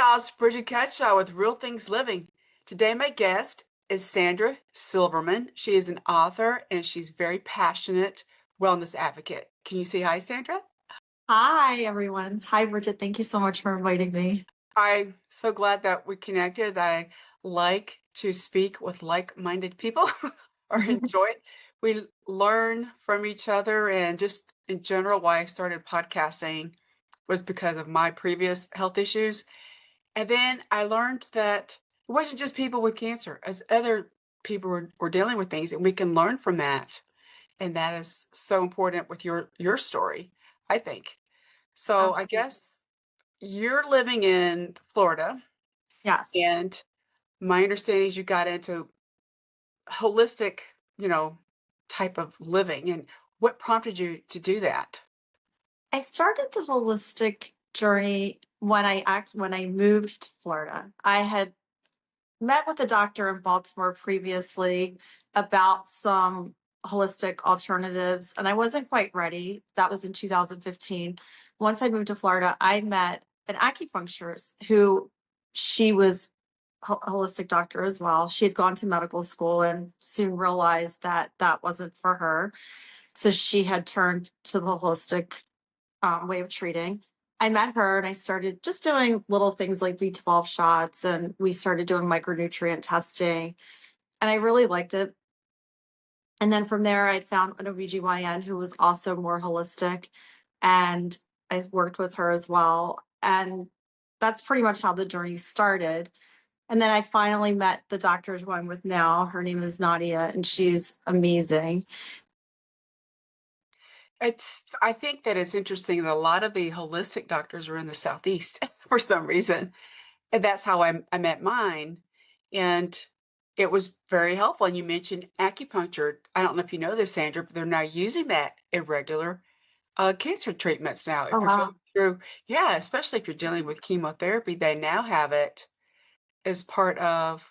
y'all. It's Brigitte with Real Things Living. Today, my guest is Sandra Silverman. She is an author and she's very passionate wellness advocate. Can you say hi, Sandra? Hi, everyone. Hi, Bridget. Thank you so much for inviting me. I'm so glad that we connected. I like to speak with like-minded people or enjoy it. We learn from each other, and just in general, why I started podcasting was because of my previous health issues. And then I learned that it wasn't just people with cancer, as other people were dealing with things, and we can learn from that. And that is so important with your story, I think. So I Absolutely. guess you're living in Florida, Yes. and my understanding is you got into holistic, you know, type of living. And what prompted you to do that? I started the holistic journey when I moved to Florida. I had met with a doctor in Baltimore previously about some holistic alternatives, and I wasn't quite ready. That was in 2015. Once I moved to Florida, I met an acupuncturist who she was holistic doctor as well. She had gone to medical school and soon realized that that wasn't for her. So she had turned to the holistic way of treating. I met her and I started just doing little things like B12 shots, and we started doing micronutrient testing. And I really liked it. And then from there, I found an OBGYN who was also more holistic. And I worked with her as well. And that's pretty much how the journey started. And then I finally met the doctor who I'm with now. Her name is Nadia, and she's amazing. I think that it's interesting that a lot of the holistic doctors are in the Southeast for some reason. And that's how I met mine. And it was very helpful. And you mentioned acupuncture. I don't know if you know this, Sandra, but they're now using that in regular cancer treatments now. Oh, If you're wow. going through, yeah, especially if you're dealing with chemotherapy, they now have it as part of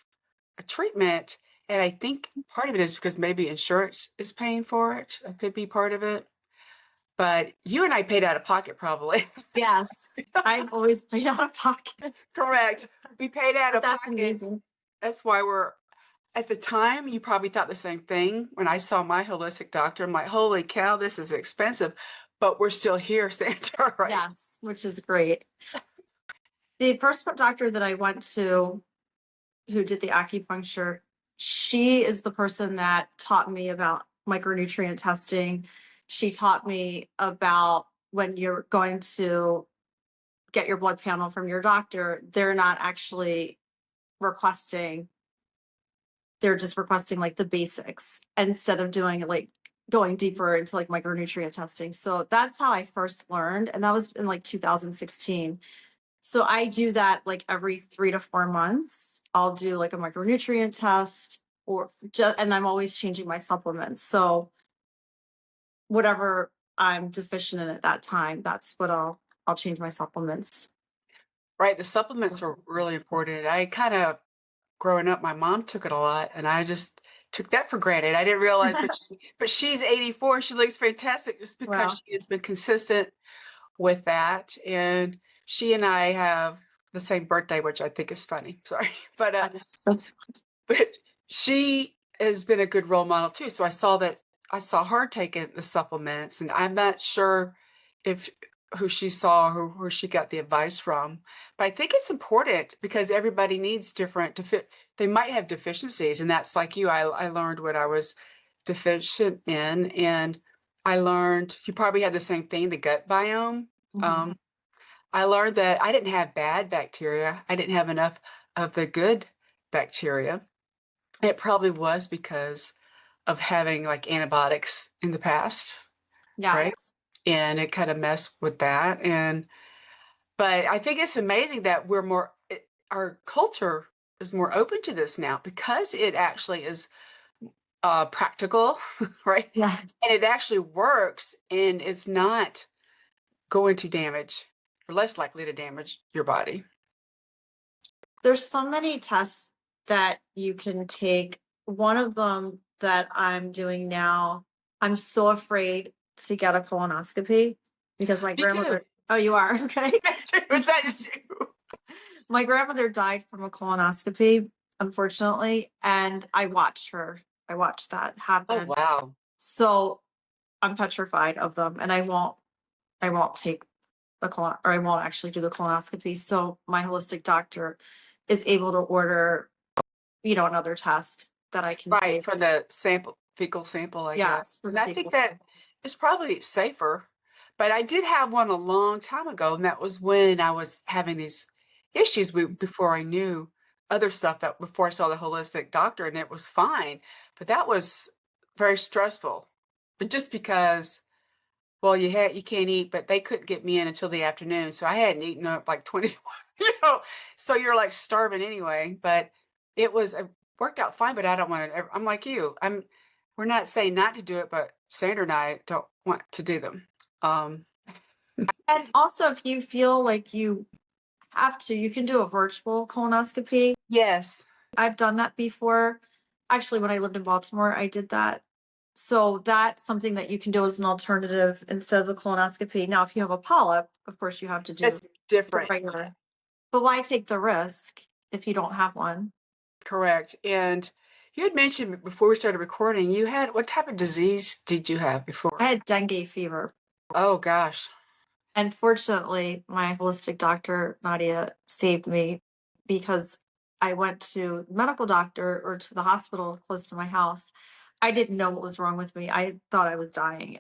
a treatment. And I think part of it is because maybe insurance is paying for it. That could be part of it. But you and I paid out of pocket probably. Yes. I've always played out of pocket, Correct. We paid out but of that's pocket. amazing. That's why we're at the time, you probably thought the same thing. When I saw my holistic doctor, I'm like, holy cow, this is expensive. But we're still here, Santa, right? Yes, which is great. The first doctor that I went to who did the acupuncture, she is the person that taught me about micronutrient testing. She taught me about when you're going to get your blood panel from your doctor, they're not actually requesting, they're just requesting like the basics instead of doing like going deeper into like micronutrient testing. So that's how I first learned. And that was in like 2016. So I do that like every 3 to 4 months. I'll do like a micronutrient test or just, and I'm always changing my supplements. So whatever I'm deficient in at that time, that's what I'll change my supplements. Right. The supplements are really important. I kind of, growing up, my mom took it a lot, and I just took that for granted. I didn't realize, but she's 84. She looks fantastic just because Well, she has been consistent with that. And she and I have the same birthday, which I think is funny. Sorry. But that's but she has been a good role model too. So I saw her taking the supplements, and I'm not sure if who she saw or who she got the advice from. But I think it's important because everybody needs different they might have deficiencies, and that's like you. I learned what I was deficient in, and I learned you probably had the same thing, the gut biome. Mhm. Um, I learned that I didn't have bad bacteria. I didn't have enough of the good bacteria. It probably was because of having like antibiotics in the past, right? Yes. And it kind of messed with that. But I think it's amazing that our culture is more open to this now because it actually is practical, right? Yeah. And it actually works, and it's not going to damage or less likely to damage your body. There's so many tests that you can take. One of them that I'm doing now, I'm so afraid to get a colonoscopy because my Me too. grandmother, oh, you are? Okay. Was that just you? My grandmother died from a colonoscopy, unfortunately, and I watched that Oh, happen. wow. So I'm petrified of them, and I won't take the colon or I won't actually do the colonoscopy. So my holistic doctor is able to order, another test that I can Right, take. for the sample fecal sample, I guess. Yes, for And the I think fecal that sample. is probably safer, but I did have one a long time ago, and that was when I was having these issues before I knew other stuff that before I saw the holistic doctor, and it was fine, but that was very stressful. But just because, well, you can't eat, but they couldn't get me in until the afternoon, so I hadn't eaten up like 24, you know, so you're like starving anyway. But it worked out fine. But I don't want to. I'm like you. We're not saying not to do it, but Sandra and I don't want to do them. Um, And also, if you feel like you have to, you can do a virtual colonoscopy. yes, I've done that before. Actually, when I lived in Baltimore, I did that. So that's something that you can do as an alternative instead of the colonoscopy. Now, if you have a polyp, of course you have to do it's the different. regular. But why take the risk if you don't have one? Correct. And you had mentioned before we started recording, you had what type of disease did you have I before? had dengue fever. Oh gosh. And fortunately, my holistic doctor, Nadia, saved me because I went to the medical doctor or to the hospital close to my house. I didn't know what was wrong with me. I thought I was dying.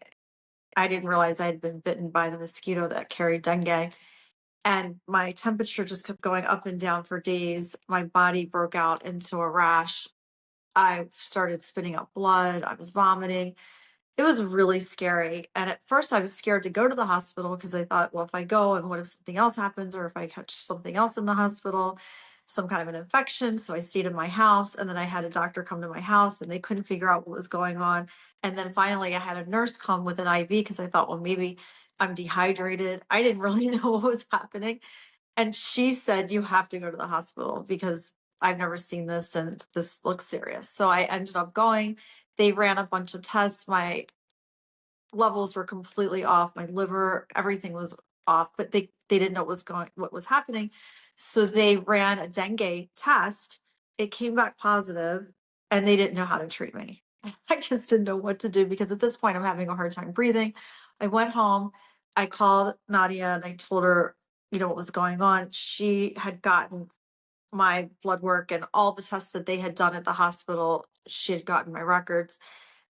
I didn't realize I had been bitten by the mosquito that carried dengue. And my temperature just kept going up and down for days. My body broke out into a rash. I started spitting out blood. I was vomiting. It was really scary, and at first I was scared to go to the hospital because I thought, "Well, if I go and what if something else happens or if I catch something else in the hospital, some kind of an infection?" So I stayed in my house, and then I had a doctor come to my house, and they couldn't figure out what was going on, and then finally I had a nurse come with an IV because I thought, "Well, maybe I'm dehydrated." I didn't really know what was happening, and she said, "You have to go to the hospital because I've never seen this and this looks serious." So I ended up going. They ran a bunch of tests. My levels were completely off. My liver, everything was off, but they didn't know what was happening. So they ran a dengue test. It came back positive and they didn't know how to treat me. I just didn't know what to do because at this point I'm having a hard time breathing. I went home, I called Nadia and I told her, what was going on. She had gotten my blood work and all the tests that they had done at the hospital. She had gotten my records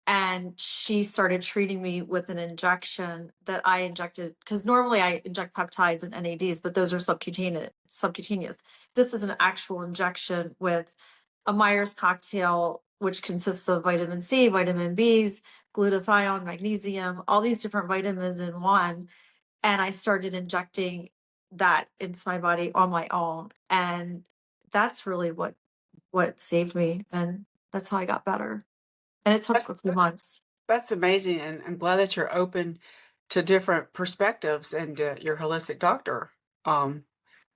and she started treating me with an injection that I injected because normally I inject peptides and NADs, but those are subcutaneous. This is an actual injection with a Myers cocktail, which consists of vitamin C, vitamin B's, glutathione, magnesium, all these different vitamins in one. And I started injecting that into my body on my own. And that's really what saved me. And that's how I got better. And it took That's a few months. that's amazing, and I'm glad that you're open to different perspectives. And your holistic doctor um,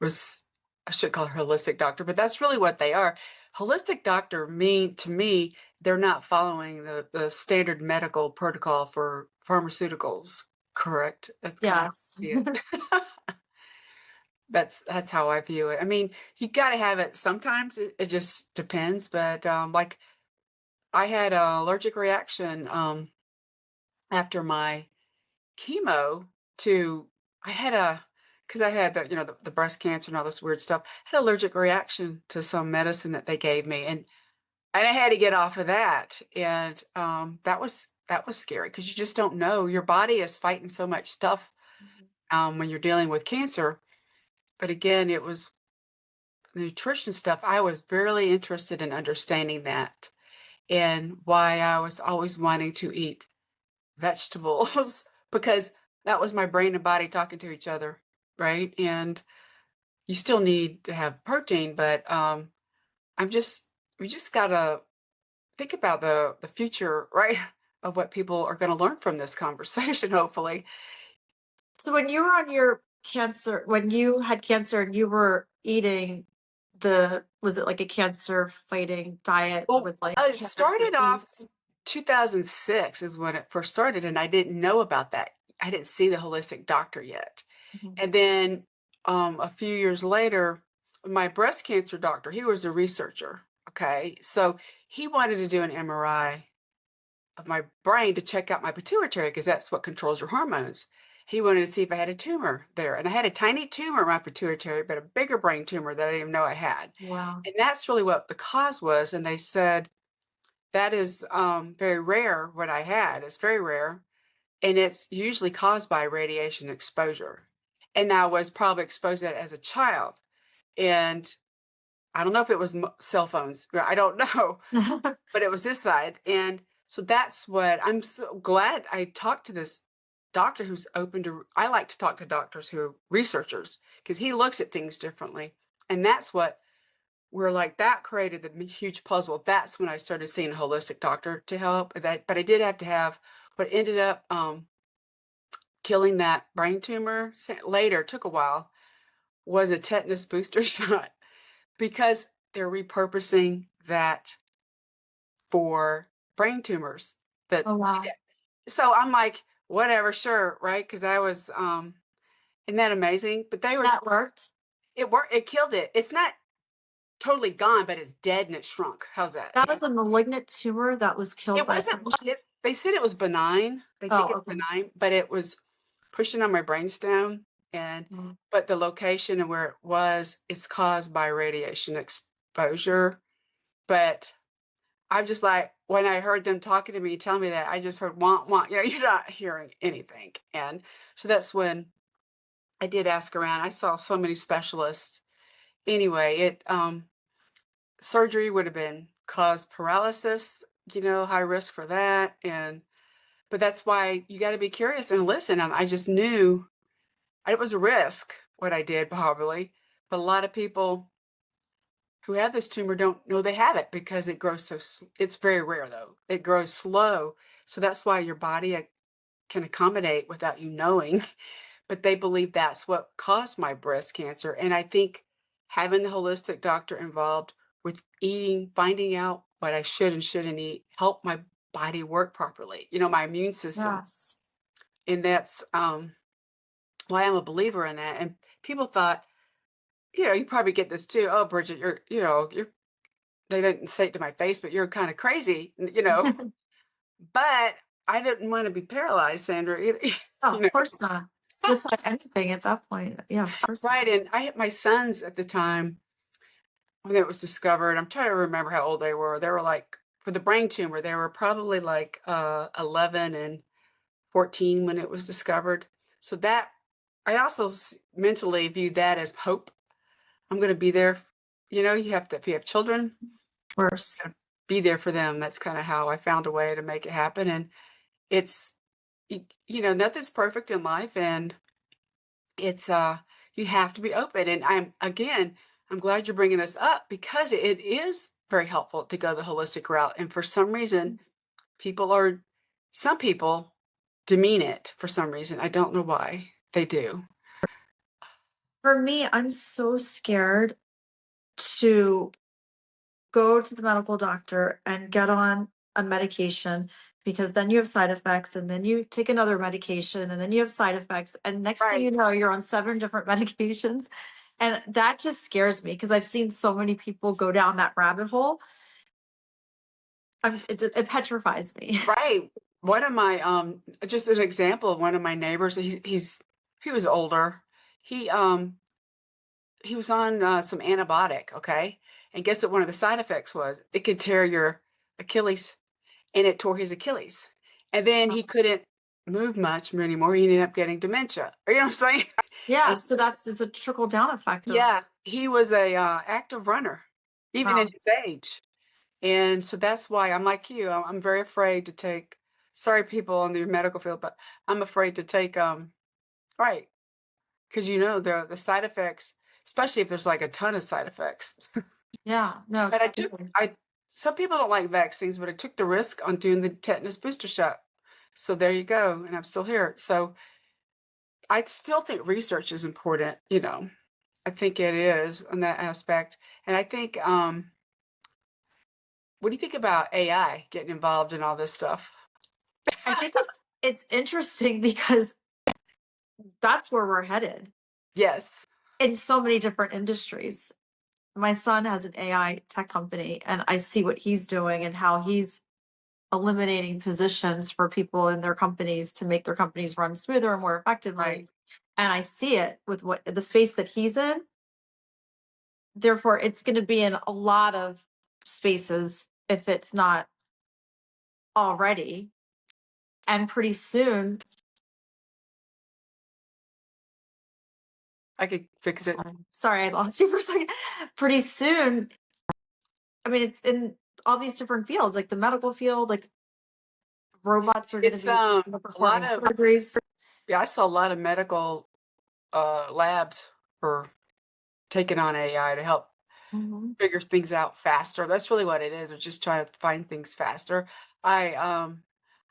was, I should call her holistic doctor, but that's really what they are. Holistic doctor mean to me, they're not following the standard medical protocol for pharmaceuticals. Correct? That's kind of how Yes. I see it. That's how I view it. I mean, you got to have it sometimes. It just depends, but like I had an allergic reaction after my chemo to I had a because I had the breast cancer and all this weird stuff. I had an allergic reaction to some medicine that they gave me, and I had to get off of that. And that was scary because you just don't know. Your body is fighting so much stuff Mhm. when you're dealing with cancer. But again, it was nutrition stuff. I was really interested in understanding that and why I was always wanting to eat vegetables because that was my brain and body talking to each other, right? And you still need to have protein, but I'm just we just gotta think about the future, right? Of what people are going to learn from this conversation, hopefully. So when you were on your cancer, when you had cancer and you were eating was it like a cancer fighting diet Well, with like it carrots started and off beets? 2006 is when it first started, and I didn't know about that. I didn't see the holistic doctor yet. Mhm. And then a few years later, my breast cancer doctor, he was a researcher. Okay. So he wanted to do an MRI of my brain to check out my pituitary because that's what controls your hormones. He wanted to see if I had a tumor there. And I had a tiny tumor in my pituitary, but a bigger brain tumor that I didn't even know I had. Wow. And that's really what the cause was. And they said, that is very rare what I had. It's very rare. And it's usually caused by radiation exposure. And I was probably exposed to that as a child. And I don't know if it was cell phones. I don't know, but it was this side. And so that's what I'm so glad I talked to this doctor who's open to. I like to talk to doctors who are researchers because he looks at things differently. And that's what we're like, that created the huge puzzle. That's when I started seeing a holistic doctor to help. That, but I did have to have what ended up killing that brain tumor later, took a while, was a tetanus booster shot because they're repurposing that for brain tumors. That Oh, wow. so I'm like, whatever, sure, right? Because I was, isn't that amazing? But they were, That worked? it worked, it killed it. It's not totally gone, but it's dead and it shrunk. How's that? That was a malignant tumor that was killed It by wasn't. radiation? They said it was benign. They think Oh, it's okay. benign, but it was pushing on my brainstem, and Mm. but the location and where it was is caused by radiation exposure. But I'm just like, when I heard them talking to me, telling me that, I just heard want want. You know, you're not hearing anything, and so that's when I did ask around. I saw so many specialists. Anyway, it surgery would have been caused paralysis. You know, high risk for that, and but that's why you got to be curious and listen. I just knew it was a risk what I did probably, but a lot of people who have this tumor don't know they have it because it grows so. It's very rare though. It grows slow, so that's why your body can accommodate without you knowing. But they believe that's what caused my breast cancer, and I think having the holistic doctor involved with eating, finding out what I should and shouldn't eat, helped my body work properly. You know, my immune system, Yes. and that's why I'm a believer in that. And people thought, you know, you probably get this too. Oh, Bridget, you're. They didn't say it to my face, but you're kind of crazy, you know. But I didn't want to be paralyzed, Sandra. Either, Oh, you of know, course not. Just like anything at that point. Yeah, of course not. right? And I had my sons at the time when it was discovered. I'm trying to remember how old they were. They were like for the brain tumor. They were probably like 11 and 14 when it was discovered. So that I also mentally viewed that as hope. I'm going to be there. You know, you have to, if you have children, Worse. be there for them. That's kind of how I found a way to make it happen. And it's, you know, nothing's perfect in life. And it's, you have to be open. And I'm glad you're bringing this up because it is very helpful to go the holistic route. And for some reason, people are, some people demean it for some reason. I don't know why they do. For me, I'm so scared to go to the medical doctor and get on a medication because then you have side effects and then you take another medication and then you have side effects and next thing Right. you know you're on 7 different medications, and that just scares me because I've seen so many people go down that rabbit hole. It petrifies me. Right. One of my just an example of one of my neighbors, he was older. He um he was on some antibiotic, okay? And guess what one of the side effects was? It could tear your Achilles, and it tore his Achilles. And then he couldn't move much anymore. He ended up getting dementia. You know what I'm saying? Yeah, And so it's a trickle down effect of yeah, he was a active runner, even in wow. his age. And so that's why I'm like you. I'm very afraid to take. Sorry, people in the medical field, but I'm afraid to take. Right, because you know the side effects, especially if there's like a ton of side effects. Yeah, no, But it's scary. some people don't like vaccines, but I took the risk on doing the tetanus booster shot. So there you go, and I'm still here. So I still think research is important. You know, I think it is on that aspect, and I think. What do you think about AI getting involved in all this stuff? I think it's interesting because that's where we're headed Yes. in so many different industries. my son has an AI tech company, and I see what he's doing and how he's eliminating positions for people in their companies to make their companies run smoother and more effectively. Right. And I see it with what the space that he's in. Therefore, it's going to be in a lot of spaces if it's not already. And pretty soon, I could fix it. sorry, I lost you for a second. Pretty soon, I mean, it's in all these different fields, like the medical field, like robots are going to It's be, you know, a lot performing of surgeries. yeah, I saw a lot of medical labs for taking on AI to help Mhm. figure things out faster. That's really what it is. It's just trying to find things faster. I um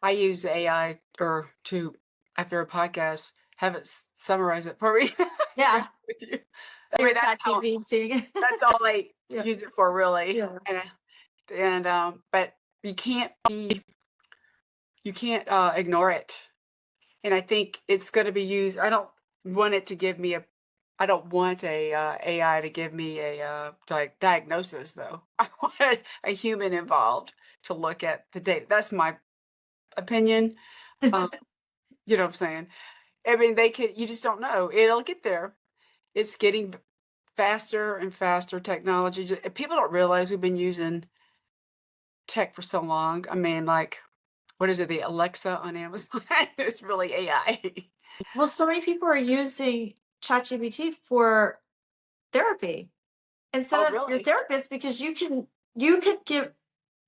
I use AI or to after a podcast have it summarize it for me. To be Yeah. honest with you. So I mean you're chat GPT. that's all I Yeah. use it for really. Yeah. And but you can't be you can't ignore it. And I think it's going to be used. I don't want it to give me a I don't want a AI to give me a diagnosis, though. I want a human involved to look at the data. That's my opinion. Um, you know what I'm saying? I mean, they could. You just don't know. It'll get there. It's getting faster and faster. Technology. People don't realize we've been using tech for so long. I mean, like, what is it? The Alexa on Amazon. It's really AI. Well, so many people are using ChatGPT for therapy Oh, instead of your really? therapist because you could give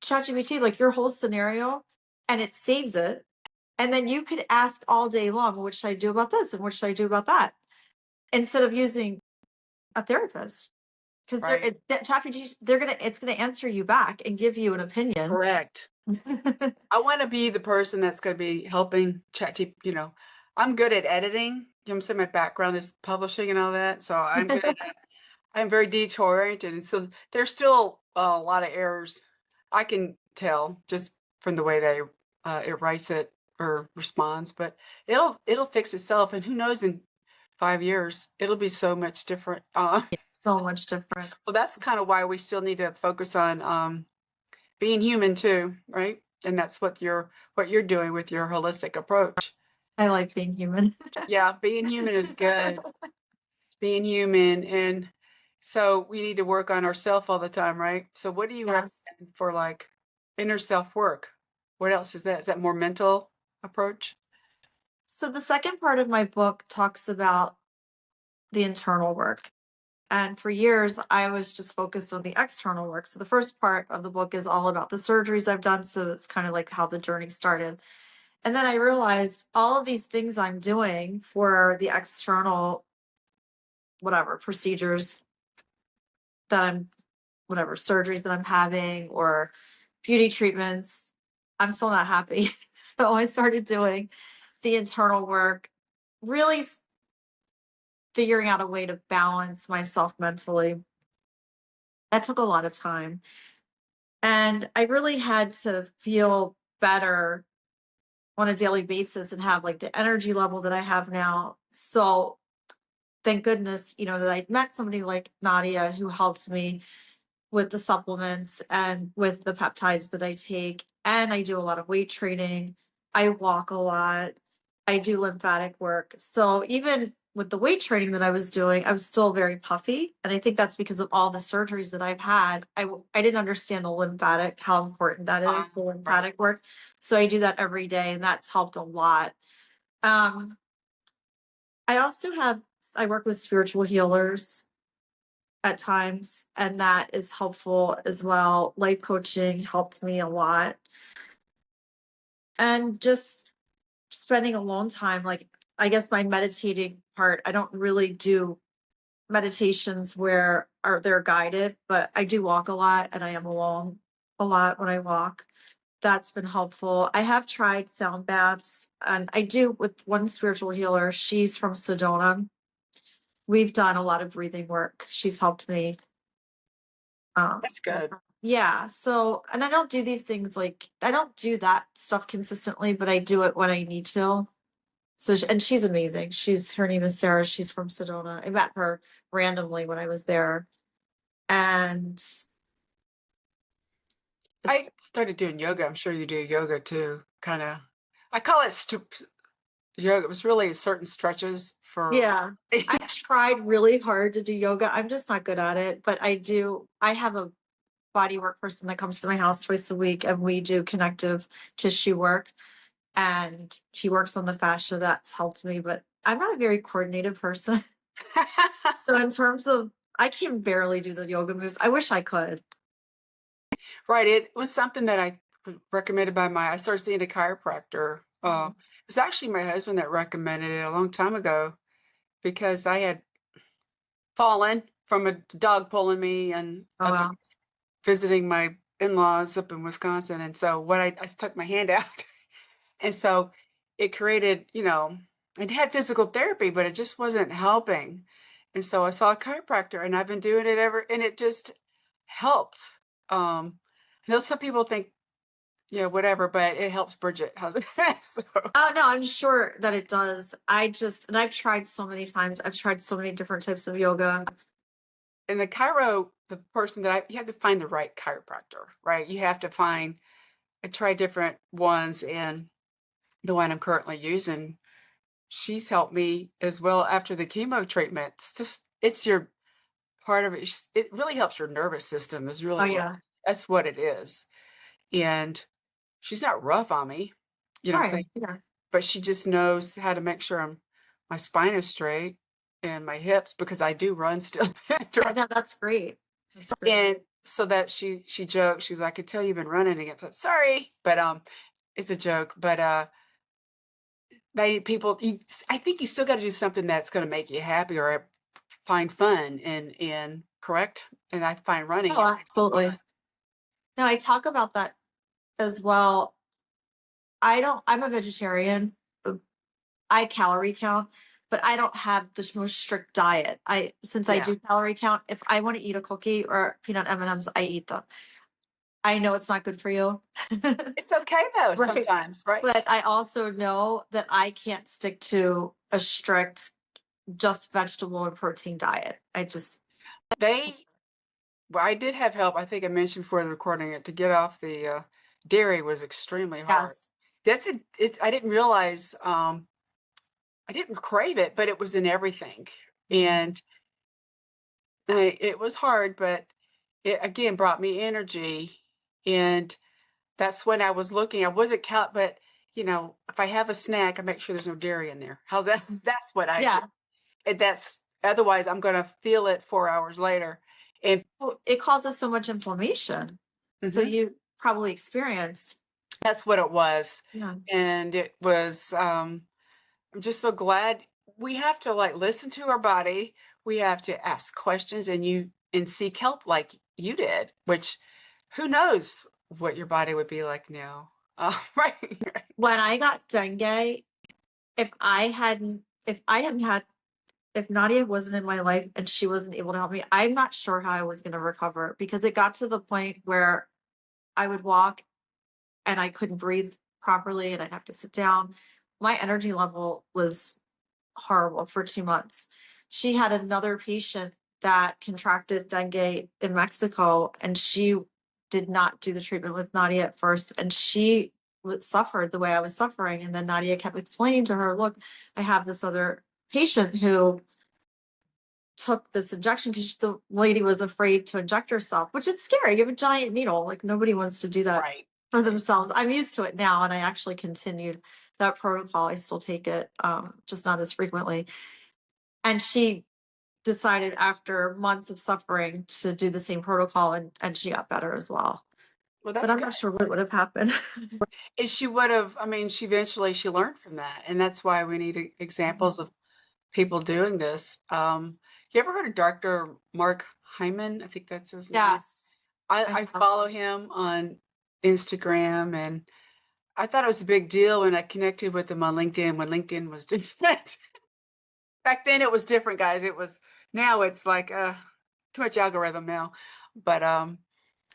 ChatGPT like your whole scenario and it saves it. And then you could ask all day long, what should I do about this? And what should I do about that? Instead of using a therapist. Because Right. ChatGPT, it's gonna answer you back and give you an opinion. Correct. I wanna be the person that's gonna be helping I'm good at editing. You know what I'm saying? My background is publishing and all that, so I'm very detail-oriented, and so there's still a lot of errors. I can tell just from the way that it writes it or responds, but it'll fix itself, and who knows in 5 years, it'll be so much different. So much different. Well, that's kinda why we still need to focus on, being human too, right? And that's what you're doing with your holistic approach. I like being human. Yeah, being human is good. Being human, and so we need to work on ourself all the time, right? So what do you Yes. recommend for like inner self work? What else is that? Is that more mental approach? So the second part of my book talks about the internal work. And for years, I was just focused on the external work. So the first part of the book is all about the surgeries I've done. So that's kind of like how the journey started. And then I realized all of these things I'm doing for the external, whatever procedures that I'm, whatever surgeries that I'm having or beauty treatments, I'm still not happy. So I started doing the internal work, really figuring out a way to balance myself mentally. That took a lot of time. And I really had to feel better on a daily basis and have like the energy level that I have now. So thank goodness, that I met somebody like Nadia who helped me with the supplements and with the peptides that I take. And I do a lot of weight training. I walk a lot. I do lymphatic work. So even with the weight training that I was doing, I was still very puffy. And I think that's because of all the surgeries that I've had. I didn't understand the lymphatic, how important that is, the Right. lymphatic work. So I do that every day, and that's helped a lot. Um, I also I work with spiritual healers at times, and that is helpful as well. Life coaching helped me a lot. And just spending alone time, like I guess my meditating part, I don't really do meditations where are they're guided, but I do walk a lot and I am alone a lot when I walk. That's been helpful. I have tried sound baths and I do with one spiritual healer. She's from Sedona. We've done a lot of breathing work. She's helped me. That's good. Yeah. So, and I don't do these things like I don't do that stuff consistently, but I do it when I need to. So, and she's amazing. Her name is Sarah. She's from Sedona. I met her randomly when I was there. And it's I started doing yoga. I'm sure you do yoga too. Kind of, I call it yoga. It was really certain stretches for. yeah. I tried really hard to do yoga. I'm just not good at it, but I have a body work person that comes to my house twice a week and we do connective tissue work and he works on the fascia. That's helped me, but I'm not a very coordinated person. So in terms of, I can barely do the yoga moves. I wish I could. Right. It was something that I recommended by I started seeing a chiropractor. Mhm. It was actually my husband that recommended it a long time ago because I had fallen from a dog pulling me and Oh up wow. visiting my in-laws up in Wisconsin. And so I stuck my hand out. And so it created, it had physical therapy, but it just wasn't helping. And so I saw a chiropractor and I've been doing it and it just helped. I know some people think, whatever, but it helps Bridget. How's it? So, Oh no, I'm sure that it does. And I've tried so many times. I've tried so many different types of yoga. and the person you have to find the right chiropractor, right? You have to I tried different ones and the one I'm currently using, she's helped me as well after the chemo treatment. It's your part of it. It really helps your nervous system is Oh really yeah. that's what it is. And she's not rough on me, you know what I'm saying? Right. Yeah. But she just knows how to make sure my spine is straight and my hips because I do run still, Yeah, Sandra. no, that's great. That's great. And so that she joked, she's like, I could tell you've been running again. But sorry, but it's a joke. But I think you still got to do something that's going to make you happy or find fun and correct. And I find running Oh, it absolutely. fun. No, I talk about that as well. I'm a vegetarian. uh, I calorie count, but I don't have the most strict diet. Since I Yeah, do calorie count, if I want to eat a cookie or peanut M&Ms, I eat them. I know it's not good for you. it's okay though Right. sometimes, right? But I also know that I can't stick to a strict just vegetable and protein diet. They Well, I did have help. I think I mentioned before the recording it to get off the dairy was extremely hard. Yes. I didn't realize I didn't crave it, but it was in everything. Mhm. And it was hard, but it again brought me energy. And that's when I was looking. I wasn't count, but if I have a snack, I make sure there's no dairy in there. How's that? That's what I do. Yeah. And that's otherwise I'm gonna feel it 4 hours later. And Well, it causes so much inflammation. So mhm, you probably experienced. that's what it was. Yeah. And it was I'm just so glad we have to like listen to our body. We have to ask questions and seek help like you did, which who knows what your body would be like now. Right. Right. When I got dengue, if I hadn't had, if Nadia wasn't in my life and she wasn't able to help me, I'm not sure how I was going to recover because it got to the point where I would walk and I couldn't breathe properly and I'd have to sit down. My energy level was horrible for 2 months. She had another patient that contracted dengue in Mexico, and she did not do the treatment with Nadia at first, and she suffered the way I was suffering. And then Nadia kept explaining to her, "Look, I have this other patient who took this injection because the lady was afraid to inject herself, which is scary. You have a giant needle. Like nobody wants to do that Right. for themselves. I'm used to it now, and I actually continued that protocol. I still take it, just not as frequently. And she decided after months of suffering to do the same protocol, and she got better as well. Well, But that's I'm good. not sure what would have happened. And she would have, I mean, she learned from that. And that's why we need examples of people doing this. You ever heard of Dr. Mark Hyman? I think that's his name. Yes. I follow him on Instagram and I thought it was a big deal when I connected with him on LinkedIn when LinkedIn was different. Back then it was different, guys. Now it's like too much algorithm now. But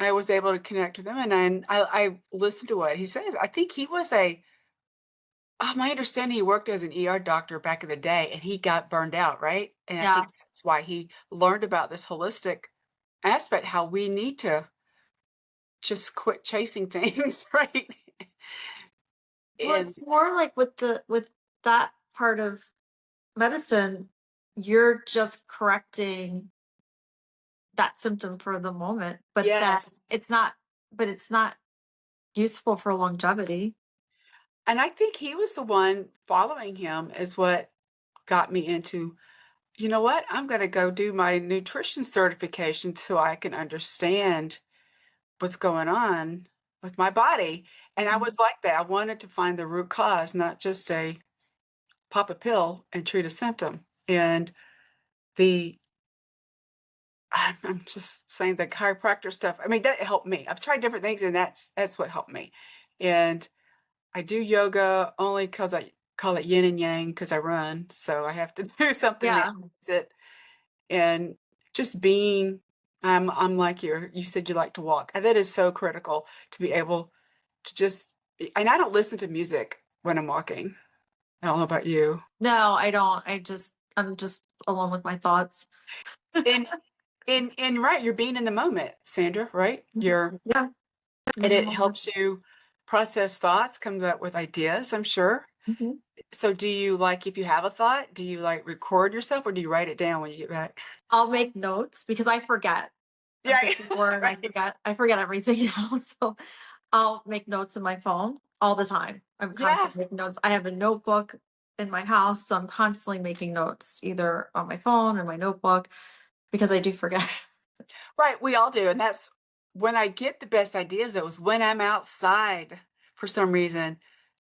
I was able to connect with him and I listened to what he says. I think he was my understanding he worked as an ER doctor back in the day and he got burned out, right? And I think Yes. that's why he learned about this holistic aspect how we need to just quit chasing things, right? Well, And it's more like with that part of medicine, you're just correcting that symptom for the moment, but that yes, it's not useful for longevity. and I think he was the one following him is what got me into, you know what? I'm going to go do my nutrition certification so I can understand what's going on with my body. And I Mhm. was like that. I wanted to find the root cause, not just a pop a pill and treat a symptom. And the I'm just saying the chiropractor stuff. I mean, that helped me. I've tried different things, and that's what helped me. And I do yoga only because I call it yin and yang because I run, so I have to do something that Yeah. is it. And just being, I'm like you said you like to walk, and that is so critical to be able to just. And I don't listen to music when I'm walking. I don't know about you. No, I don't. I'm just alone with my thoughts. And and right, you're being in the moment, Sandra. Right, Mhm. you're Yeah. I'm and in the it moment. helps you process thoughts, comes up with ideas, I'm sure. Mhm. So do you like if you have a thought, do you like record yourself or do you write it down when you get back? I'll make notes because I forget. I'm Yeah, 54 and right. I forget everything now. So I'll make notes in my phone all the time. I'm Yeah. constantly making notes. I have a notebook in my house, so I'm constantly making notes either on my phone or my notebook because I do forget. Right, we all do. And that's when I get the best ideas, though, is when I'm outside for some reason.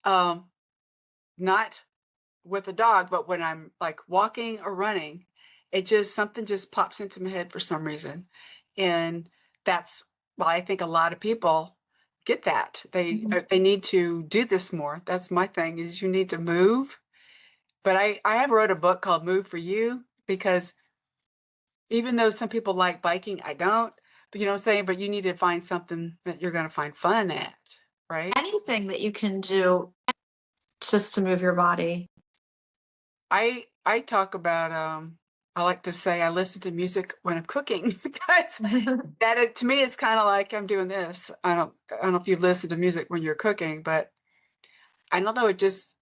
Um, not with a dog, but when I'm like walking or running, it just something just pops into my head for some reason. And that's why I think a lot of people get that. Mhm. They need to do this more. That's my thing is you need to move. But I have wrote a book called Move for You because even though some people like biking, I don't. But you know what I'm saying? But you need to find something that you're going to find fun at, right? Anything that you can do just to move your body. I talk about I like to say I listen to music when I'm cooking because that to me is kind of like I'm doing this. I don't know if you listen to music when you're cooking, but I don't know. It just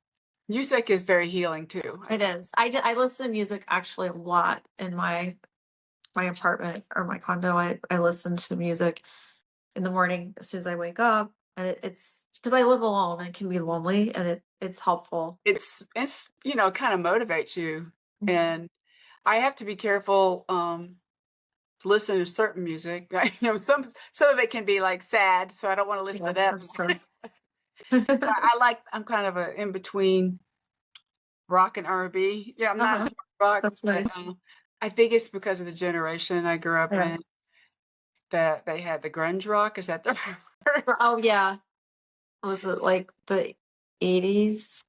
music is very healing too. I It think. is. I listen to music actually a lot in my apartment or my condo. I listen to music in the morning as soon as I wake up, and it's because I live alone and it can be lonely, and it's helpful. It's you know kind of motivates you, Mhm. and I have to be careful to listen to certain music. Right? You know, some of it can be like sad, so I don't want to listen to Yeah, that. for sure. I like I'm kind of a in between rock and R&B. Yeah, I'm not Uh-huh. hard rock, That's but nice. I think it's because of the generation I grew up Yeah. in that they had the grunge rock. Is that the word? Oh yeah. Was it like the 80s?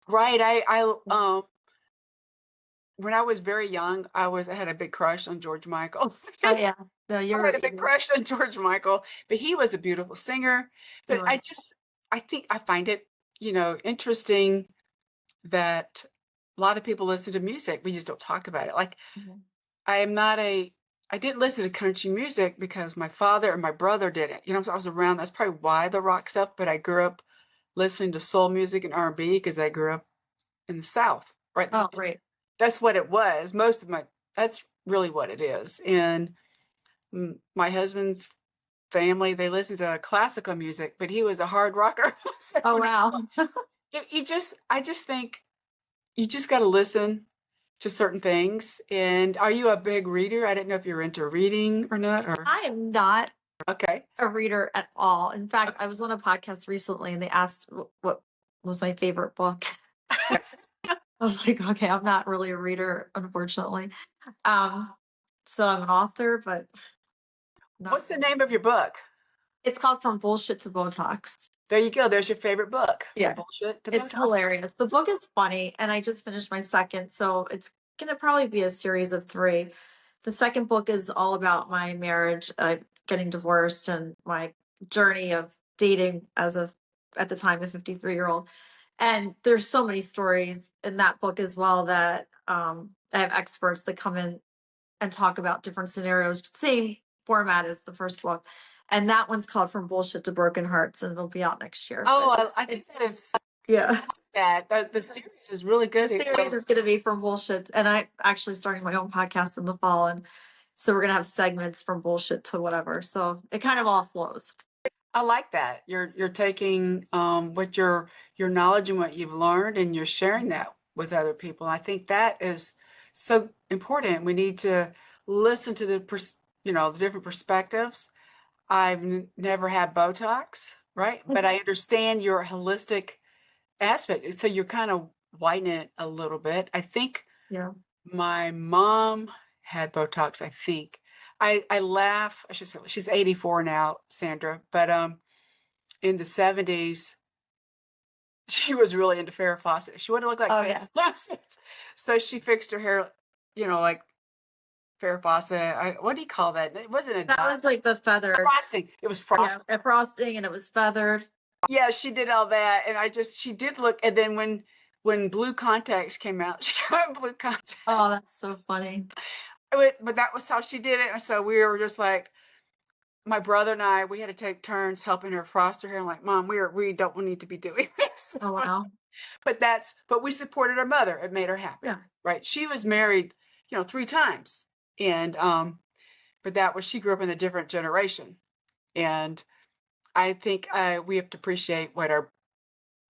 Right. When I was very young, I had a big crush on George Michael. Oh yeah. No, I you're had a big 80s. crush on George Michael, but he was a beautiful singer. He But was. I think I find it, you know, interesting that a lot of people listen to music. We just don't talk about it. Like Mhm. I am not a I didn't listen to country music because my father and my brother did it. You know, so I was around. That's probably why the rock stuff. But I grew up listening to soul music and R&B because I grew up in the South. Right, Oh, right. that's what it was. Most of my that's really what it is. And my husband's family they listened to classical music, but he was a hard rocker. So Oh wow. you just I just think you just got to listen to certain things. And are you a big reader? I didn't know if you're into reading or not, or I am not okay. a reader at all. In fact, Okay. I was on a podcast recently and they asked what was my favorite book. I was like, okay, I'm not really a reader, unfortunately. Um, so I'm an author, but not What's the really. name of your book? It's called From Bullshit to Botox. There you go. There's your favorite book, From Yeah, Bullshit to it's Botox. hilarious. The book is funny, and I just finished my second, so it's gonna probably be a series of three. The second book is all about my marriage, getting divorced, and my journey of dating as of at the time a 53-year-old. And there's so many stories in that book as well that I have experts that come in and talk about different scenarios. Same format is the first book. And that one's called From Bullshit to Broken Hearts, and it'll be out next year. Oh, But I think that is yeah. the series is really The good. series is going to be From Bullshit, and I actually starting my own podcast in the fall, and so we're going to have segments from bullshit to whatever. So it kind of all flows. I like that. You're taking what your knowledge and what you've learned, and you're sharing that with other people. I think that is so important. We need to listen to the different perspectives. I've never had Botox, right? But I understand your holistic aspect. So you're kind of whitening it a little bit. I think Yeah. my mom had Botox, I think. I laugh. I should say she's 84 now, Sandra, but in the 70s, she was really into Farrah Fawcett. She wanted to look like Oh Farrah yeah. Fawcett. So she fixed her hair, like Farrah Fawcett. What do you call that? It wasn't a That dye. was like the feathered. Frosting. It was frosting. Yeah, frosting, and it was feathered. Yeah, she did all that, and she did look. And then when blue contacts came out, she got blue contacts. Oh, that's so funny. But that was how she did it, and so we were just like, my brother and I, we had to take turns helping her frost her hair. I'm like, Mom, we don't need to be doing this. Oh wow. But we supported her mother. It made her happy, Yeah. right? She was married, 3 times, and but she grew up in a different generation, and I think we have to appreciate what our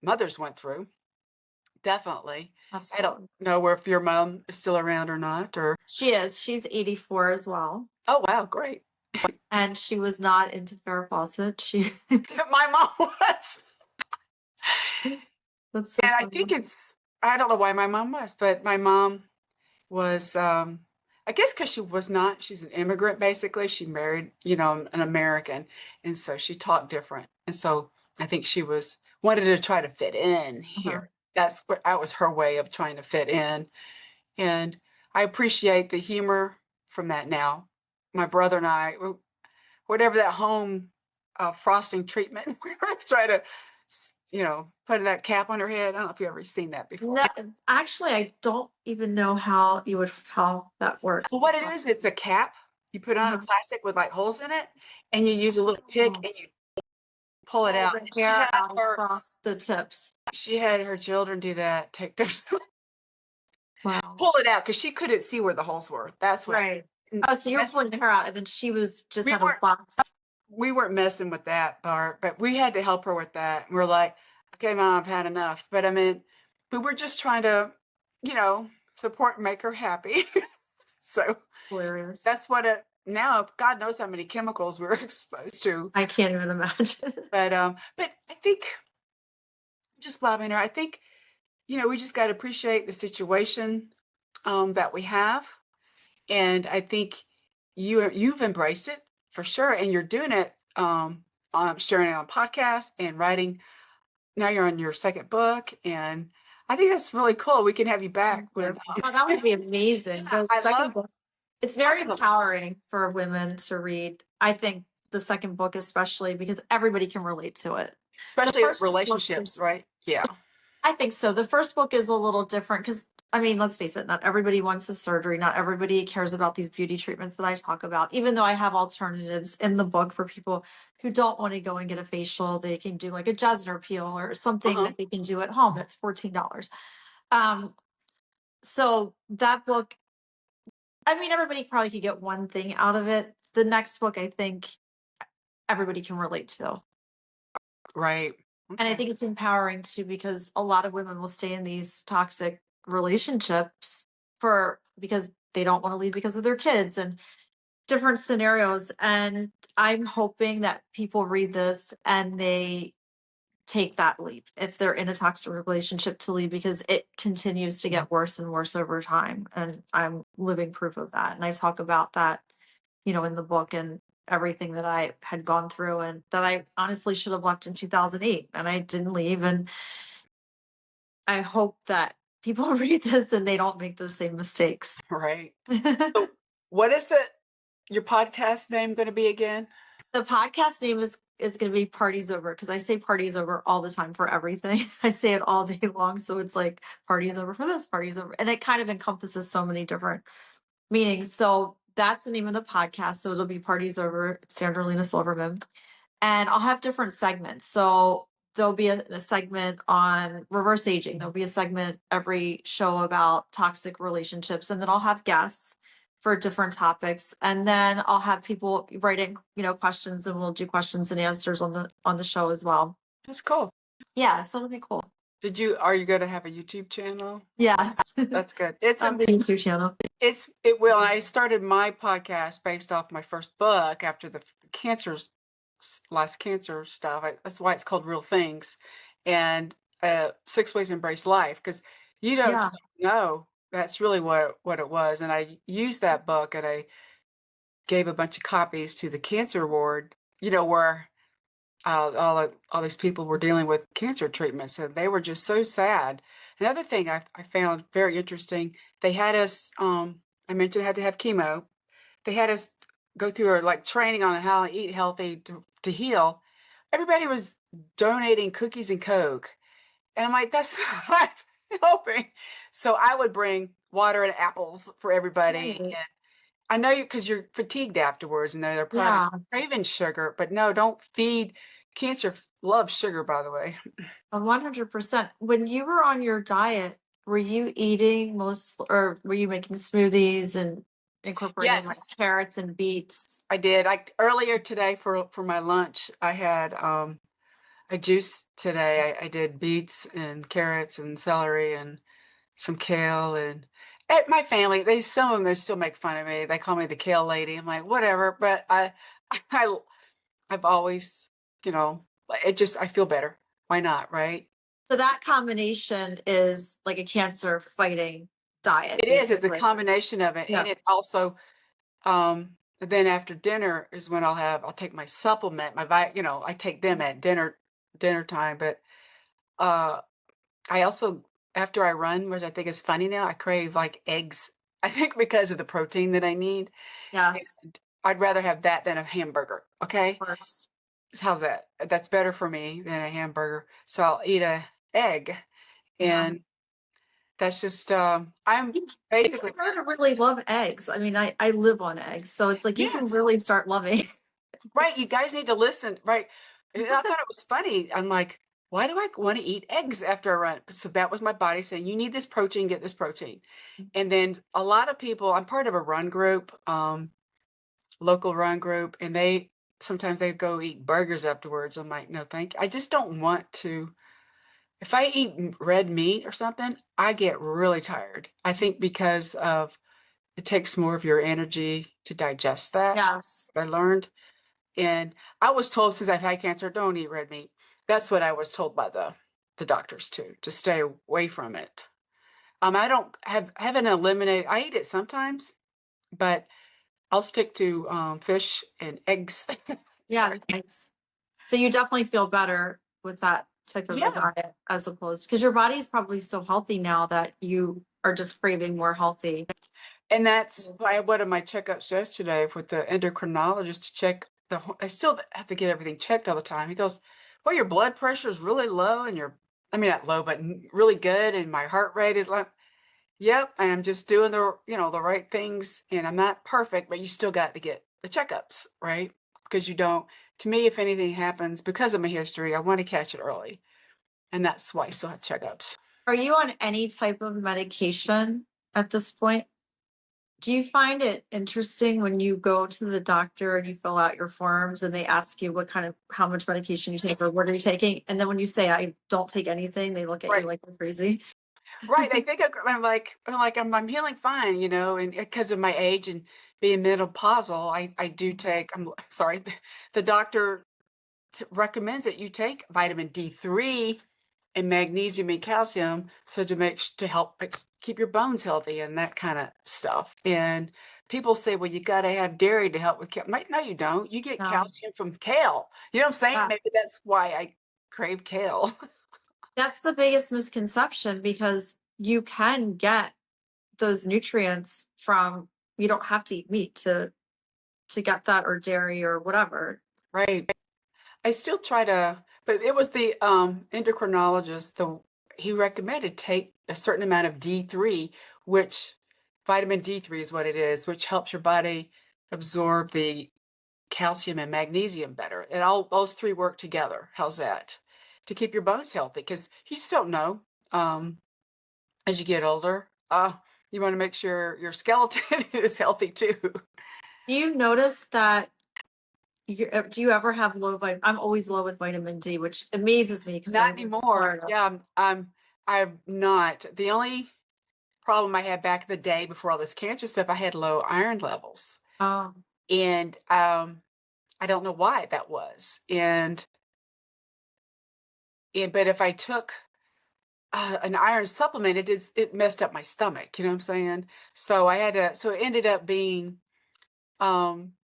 mothers went through. Definitely. I don't Absolutely. know if your mom is still around or not, or She is. She's 84 as well. oh wow, great. And she was not into Farrah Fawcett. She My mom was. That's so And I funny. think I don't know why my mom was, but my mom was, I guess because she's an immigrant basically. She married, an American. And so she talked different. And so I think wanted to try to fit in Uh-huh. here. That was her way of trying to fit in. And I appreciate the humor from that now. My brother and I, whatever that home frosting treatment, we were trying to, put that cap on her head. I don't know if you've ever seen that before. No, actually, I don't even know how that works. Well, what it is, it's a cap. You put on a Uh-huh. plastic with like holes in it, and you use a little pick and you pull it out. The And hair out across the tips. she had her children do that, take their Wow. pull it out because she couldn't see where the holes were. That's what. Right. Oh, so you're pulling the hair out, and then she was just We had a weren't box. we weren't messing with that part, but we had to help her with that. And we're like, okay, Mom, I've had enough. But I mean, we were just trying to, support and make her happy. So Hilarious. that's what now God knows how many chemicals we're exposed to. I can't even imagine. But I think just loving her, I think, we just got to appreciate the situation that we have. And I think you've embraced it for sure. And you're doing it, sharing it on podcasts and writing. Now you're on your second book. And I think that's really cool. We can have you back when, Oh, that would be amazing. The I second love book, it's very talking about- empowering for women to read. I think the second book, especially because everybody can relate to it. especially first book relationships, is- right? Yeah. I think so. The first book is a little different because, I mean, let's face it, not everybody wants a surgery. Not everybody cares about these beauty treatments that I talk about, even though I have alternatives in the book for people who don't want to go and get a facial. They can do like a Jesner peel or something Uh-huh. that they can do at home. That's $14. So that book, I mean, everybody probably could get one thing out of it. The next book, I think everybody can relate to. Right. And I think it's empowering too, because a lot of women will stay in these toxic relationships because they don't want to leave because of their kids and different scenarios. And I'm hoping that people read this and they take that leap if they're in a toxic relationship to leave, because it continues to get worse and worse over time. And I'm living proof of that. And I talk about that, in the book and everything that I had gone through and that I honestly should have left in 2008 and I didn't leave. And I hope that people read this and they don't make those same mistakes. Right. So what is your podcast name going to be again? The podcast name is going to be Parties Over, because I say parties over all the time for everything. I say it all day long. So it's like parties over for this, parties over. And it kind of encompasses so many different meanings. So That's the name of the podcast. So it'll be Parties Over, Sandra Silverman. And I'll have different segments. So there'll be a segment on reverse aging. There'll be a segment every show about toxic relationships. And then I'll have guests for different topics. And then I'll have people write in, questions, and we'll do questions and answers on the show as well. That's cool. Yeah, so it'll be cool. Are you going to have a YouTube channel? Yes. That's good. It's On the YouTube channel. it will. And I started my podcast based off my first book after the last cancer stuff. That's why it's called Real Things, and 6 Ways to Embrace Life, because you don't Yeah. know that's really what it was. And I used that book, and I gave a bunch of copies to the cancer ward, where all these people were dealing with cancer treatments, and they were just so sad. Another thing I found very interesting, they had us, I mentioned I had to have chemo. They had us go through like training on how to eat healthy to heal. Everybody was donating cookies and Coke. And I'm like, that's not helping. So I would bring water and apples for everybody. Right. And I know because you're fatigued afterwards, and they're probably Yeah. craving sugar, but no, don't feed cancer. Loves sugar, by the way. 100%. When you were on your diet, were you eating or were you making smoothies and incorporating like Yes, carrots and beets? I did. Earlier today for my lunch, I had a juice today. I did beets and carrots and celery and some kale, and my family, some of them, they still make fun of me. They call me the kale lady. I'm like, whatever. But I I've always, you know, I feel better. Why not, right? So that combination is like a cancer fighting diet, It is. It's the basically. combination of it, Yeah. and it also, then after dinner is when I'll take my supplement, I take them at dinner time. But uh, I also, after I run, which I think is funny now, I crave like eggs. I think because of the protein that I need, Yes, and I'd rather have that than a hamburger. Okay, of course. how's that? That's better for me than a hamburger. So I'll eat a egg, Yeah. and that's just I'm You you basically learn to really love eggs. I mean, I live on eggs, so it's like you can yes, really start loving. right. You guys need to listen, right? And I thought it was funny. I'm like, why do I want to eat eggs after I run? So that was my body saying, you need this protein, get this protein. And then a lot of people, I'm part of a run group, local run group, and sometimes they go eat burgers afterwards. I'm like, no, thank you. I just don't want to. If I eat red meat or something, I get really tired. I think because of it takes more of your energy to digest that. Yes. I learned. And I was told since I've had cancer, don't eat red meat. That's what I was told by the doctors too, to stay away from it. I don't haven't eliminated. I eat it sometimes, but I'll stick to fish and eggs. Yeah, Sorry. thanks. So you definitely feel better with that type of a Yeah, diet as opposed because your body's probably so healthy now that you are just craving more healthy. and that's Mm. why one of my checkups yesterday with the endocrinologist to check I still have to get everything checked all the time. He goes, "Well, your blood pressure is really low, and I mean, not low, but really good, and my heart rate is like." Yep, and I'm just doing the right things, and I'm not perfect, but you still got to get the checkups, right? Because you don't to me, if anything happens because of my history, I want to catch it early, and that's why I still have checkups. Are you on any type of medication at this point? Do you find it interesting when you go to the doctor and you fill out your forms and they ask you how much medication you take or what are you taking? And then when you say, I don't take anything, they look at you Right, like you're crazy. right, they think I'm healing fine, and because of my age and being menopausal, I do take I'm sorry, the doctor recommends that you take vitamin D3 and magnesium and calcium so to help keep your bones healthy and that kind of stuff. And people say, well, you got to have dairy to help with no, you don't. You get No. calcium from kale. You know what I'm saying? Yeah. Maybe that's why I crave kale. That's the biggest misconception because you can get those nutrients from you don't have to eat meat to get that or dairy or whatever. Right. I still try to, but it was the endocrinologist, he recommended take a certain amount of D3, which vitamin D3 is what it is, which helps your body absorb the calcium and magnesium better. And all those three work together. How's that? To keep your bones healthy, because you just don't know. As you get older, you want to make sure your skeleton is healthy too. Do you notice that do you ever have low vitamin? I'm always low with vitamin D, which amazes me because I Not live in anymore. Florida. Yeah, I'm not. The only problem I had back in the day before all this cancer stuff, I had low iron levels. Um, And I don't know why that was. And but if I took an iron supplement, it messed up my stomach. You know what I'm saying? So I had to. So it ended up being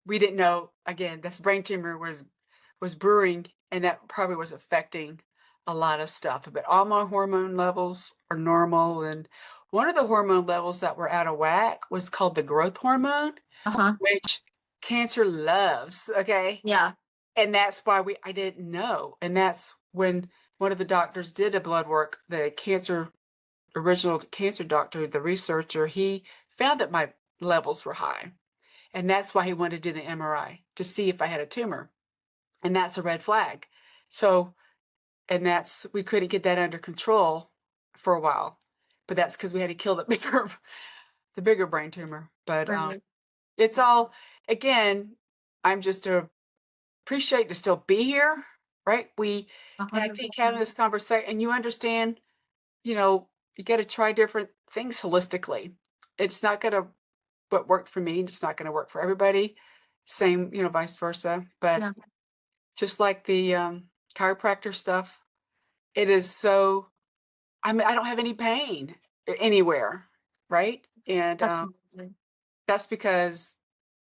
we didn't know. Again, this brain tumor was brewing, and that probably was affecting a lot of stuff. But all my hormone levels are normal, and one of the hormone levels that were out of whack was called the growth hormone, uh-huh. which cancer loves. Okay, Yeah. and that's why I didn't know. And that's when one of the doctors did a blood work, the original cancer doctor, the researcher, he found that my levels were high. And that's why he wanted to do the MRI to see if I had a tumor. And that's a red flag. So, and we couldn't get that under control for a while. But that's because we had to kill the bigger brain tumor. But Right. it's all, again, I'm just appreciate to still be here, right? And I think having 100%. this conversation, and you understand, you got to try different things holistically. It's not going to, what worked for me, it's not going to work for everybody. Same, vice versa. But Yeah, just like the chiropractor stuff, it is so, I don't have any pain anywhere, right? And that's amazing. that's because,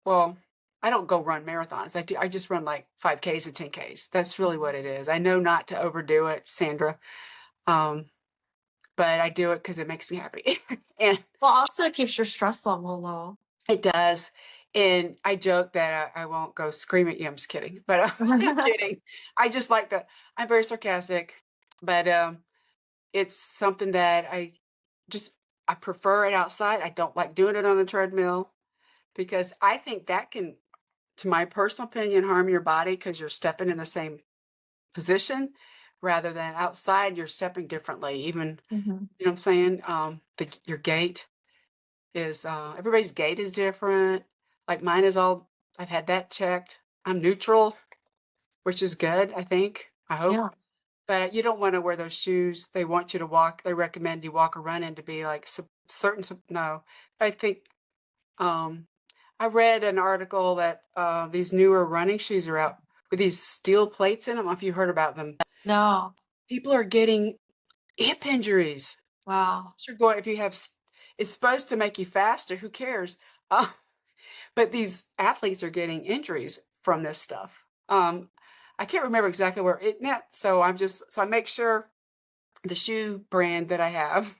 well, I don't go run marathons. I just run like 5Ks and 10Ks. That's really what it is. I know not to overdo it, Sandra. Um, but I do it because it makes me happy. And Well, also it keeps your stress level low. it does. And I joke that I won't go scream at you. I'm just kidding. But I'm kidding. I just like I'm very sarcastic, but it's something that just, I prefer it outside. I don't like doing it on a treadmill because I think that can, to my personal opinion, harm your body because you're stepping in the same position rather than outside, you're stepping differently. Even, Mhm. you know what I'm saying? Your gait is, everybody's gait is different. Like mine is all, I've had that checked. I'm neutral, which is good, I think. I hope. Yeah, But you don't want to wear those shoes. They want you to walk. They recommend you walk or run in to be like certain. No, I think um, I read an article that these newer running shoes are out with these steel plates in them. I don't know if you heard about them. no, People are getting hip injuries. wow. You're going if you have. It's supposed to make you faster. Who cares? Uh, but these athletes are getting injuries from this stuff. I can't remember exactly where it net. So I make sure the shoe brand that I have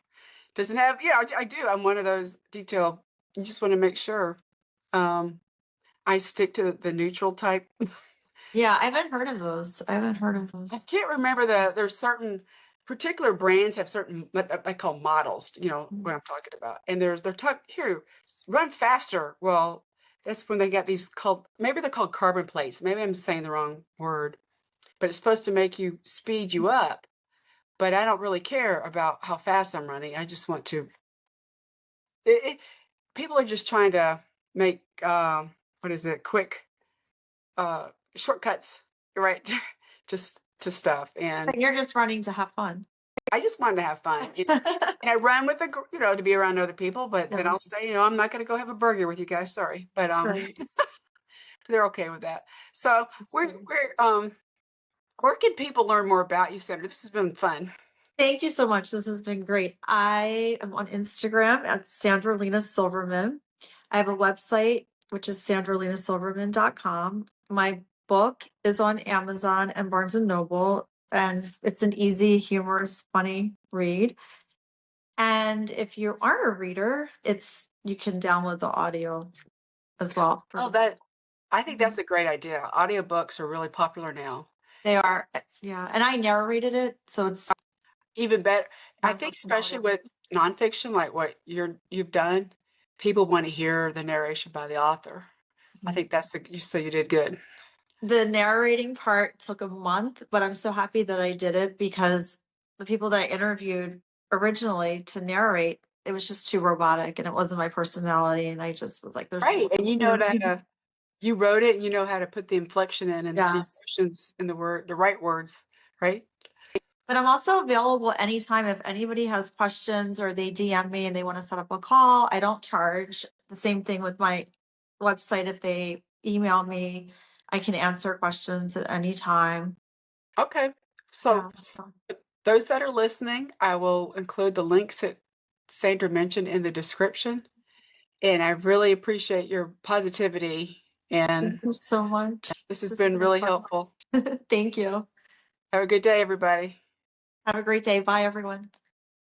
doesn't have, I do. I'm one of those detail. You just want to make sure. Um, I stick to the neutral type. Yeah, I haven't heard of those. I haven't heard of I those. can't remember there's certain particular brands have certain what I call models, Mhm. what I'm talking about. And they're here, run faster. Well, that's when they got these called, maybe they're called carbon plates. Maybe I'm saying the wrong word, but it's supposed to make you speed you up. But I don't really care about how fast I'm running. I just want to people are just trying to make what is it, quick shortcuts, right? Just to stuff. And But you're just running to have fun. I just wanted to have fun. And I run with to be around other people, but then I'll Yes, say, I'm not going to go have a burger with you guys. Sorry. But right. they're okay with that. So That's we're good. we're where can people learn more about you, Senator? This has been fun. Thank you so much. This has been great. I am on Instagram at Sandra Lena Silverman. I have a website, which is sandralenasilverman.com. My book is on Amazon and Barnes and Noble, and it's an easy, humorous, funny read. And if you aren't a reader, you can download the audio as well for Oh, the book. I think Mhm. that's a great idea. Audiobooks are really popular now. They are, yeah. And I narrated it, so it's Even better. I not think just an especially audio. with nonfiction, like what you've done, people want to hear the narration by the author. I Mhm. think so you did good. The narrating part took a month, but I'm so happy that I did it because the people that I interviewed originally to narrate, it was just too robotic and it wasn't my personality. And I just was like, there's Right, more and you know here. that, you wrote it, and you know how to put the inflection in and the Yes. inflections in the right words, right? But I'm also available anytime if anybody has questions or they DM me and they want to set up a call. I don't charge. The same thing with my website. If they email me, I can answer questions at any time. Okay. So, Yeah. So those that are listening, I will include the links that Sandra mentioned in the description, and I really appreciate your positivity, and thank you so much. this has This has been been really fun. helpful. Thank you. Have a good day, everybody. Have a great day. Bye, everyone.